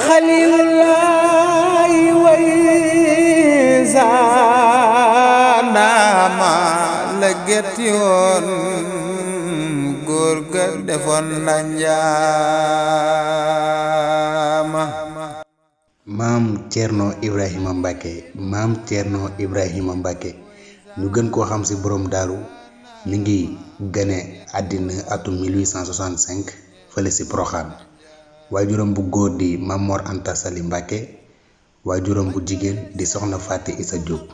xalilullahi waysa naama la get yoon góor ga defoon na njaama. maam Thierno Ibrahima Mbacke ñu gën koo xam ci borom daaru mi ngi gane àddina atum 1865 fële ci Proxaan. waajuram bu góor di Mamor Anta Sali Mbacke, waajuram bu jigéen di soxna Fati Isa Diop,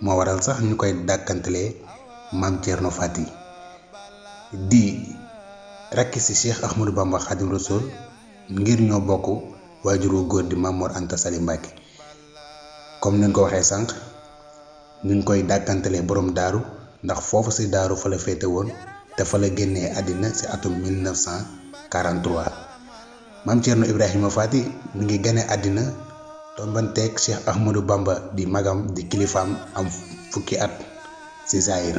moo waral sax ñu koy dàkkantalee maam Thierno Fati. di rakki ci Cheikh Ahmadou Bamba Khadim Rassoul ngir ñoo bokk waajur wu góor di Mamor Anta Sali Mbacke. comme ni ñu ko waxee sànq ñu ngi koy dàkkantalee borom daaru ndax foofu ci daaru fa la féete woon te fa la génnee àddina ci atum 1943. maam Thierno Ibrahima Fati mi ngi gane àddina tombanteeg Cheikh Ahmadou Bamba di magam di kilifaam am fukki at ci Zahir.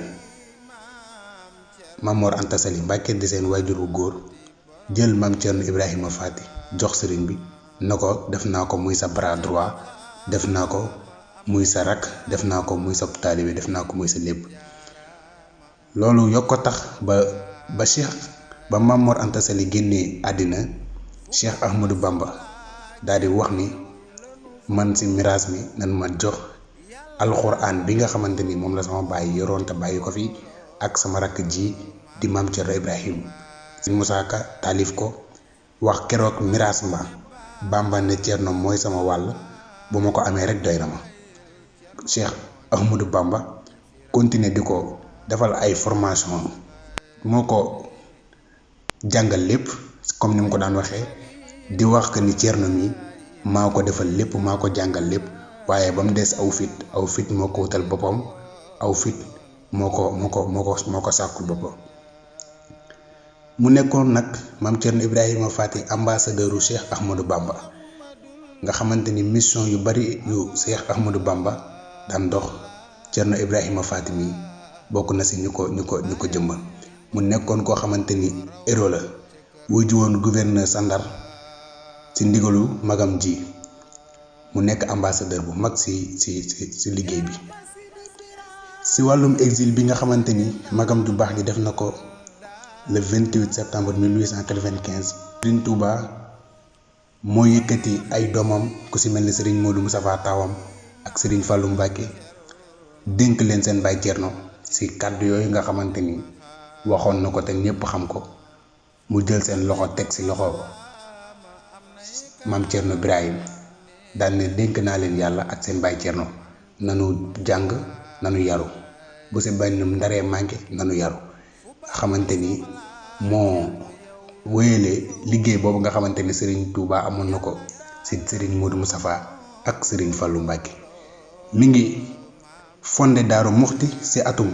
Mamor Anta Sali Mbacke di seen waajur wu góor jël maam Thierno Ibrahima Fati jox sëriñ bi na ko def naa ko muy sa bras droit, def naa ko muy sa rak, def naa ko muy sa taalibe, def naa ko muy sa lépp. loolu yokk ko tax ba Mamor Anta Sali génnee àddina Cheikh Ahmadou Bamba daal di wax ni man ci miraas mi nan ma jox alxuraan bi nga xamante ni moom la sama baay yoroon te bàyyi ko fi ak sama rakk ji di maam Thierno Ibrahim. Sëñ Musaa Ka taalif ko wax keroog miraas ma Bamba ne Thierno mooy sama wàll, bu ma ko amee rek doy na ma. Cheikh Ahmadou Bamba continuer di ko defal ay formation, moo ko jàngal lépp comme ni mu ko daan waxee, di wax que ni Thierno mi maa ko defal lépp, maa ko jàngal lépp, waaye ba mu des aw fit moo ko wutal boppam, aw fit moo ko sàkkul boppam. mu nekkoon nag maam Thierno Ibrahima Fati ambassadeuru Cheikh Ahmadou Bamba, nga xamante ni mission yu bari yu Cheikh Ahmadou Bamba daan dox Thierno Ibrahima Fati mi bokk na ci ñu ko jëmmal. mu nekkoon koo xamante ni héros la, wuju woon gouverneur Sandar ci ndigalu magam ji, mu nekk ambassadeur bu mag ci liggéey bi. ci wàllum exil bi nga xamante ni magam ju baax gi def na ko le 28 septembre 1895. Serigne Touba moo yëkkati ay doomam ku ci mel ni Serigne Modou Moustapha taawam ak Serigne Fallou Mbacke dénk leen seen baay Thierno ci kàddu yooyu nga xamante ni waxoon na ko te ñépp xam ko. mu jël seen loxo teg ci loxo maam Thierno Ibrahim daan ne dénk naa leen yàlla ak seen baay Thierno, nanu jàng nanu yaru, bu ci bañ ndaree manqué nanu yaru. nga xamante ni moo wéyale liggéey boobu nga xamante ni Serigne Touba amoon na ko ci Serigne Modou Moustapha ak Serigne Fallou Mbacke. mi ngi fondé Daaru Muxti ci atum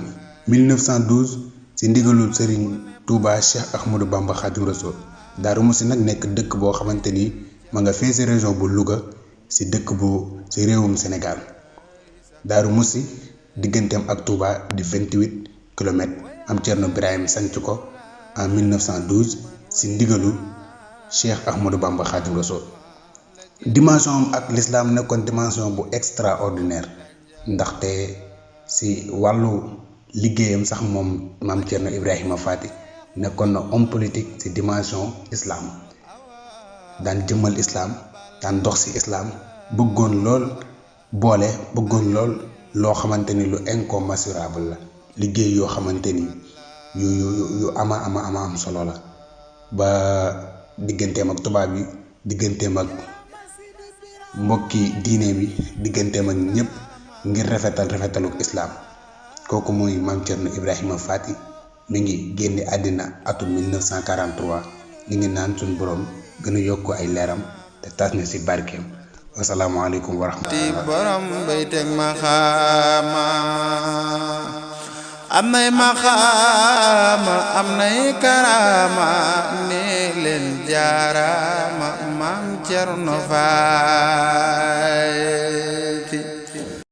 1912 ci ndigalul Serigne Touba Cheikh Ahmadou Bamba Khadim Rassoul. Daaru Muxti nag nekk dëkk boo xamante ni ma nga fee ci région bu Louga ci ci réewum Sénégal. Daaru Muxti digganteem ak Touba di 28 kilomètres. am Thierno Ibrahim sanc ko en 1912 ci ndigalu Cheikh Ahmadou Bamba Khadim Rassoul. dimension am ak l'islam nekkoon dimension bu extraordinaire, ndaxte ci wàllu liggéeyam sax moom maam Thierno Ibrahima Fati nekkoon na homme politique ci dimension islam, daan jëmmal islam, daan dox ci islam, bëggoon lool loo xamante ni lu incommensurable la, liggéey yoo xamante ni yu ama am solo la, ba digganteem ak tubaab yi, digganteem ak mbokki diine bi, digganteem ak ñépp ngir rafetaluk islam. kooku mooy maam Thierno Ibrahima Fati. mi ngi génne àddina atum 1943. ñu ngi naan suñu borom gën a yokk ay leeram te taas na ci barkeem. asalaamaaleykum wa rahmatulah. borom bay teg maxaama am nay maxaama am nay karaama ne leen jaaraama maam Thierno Faye.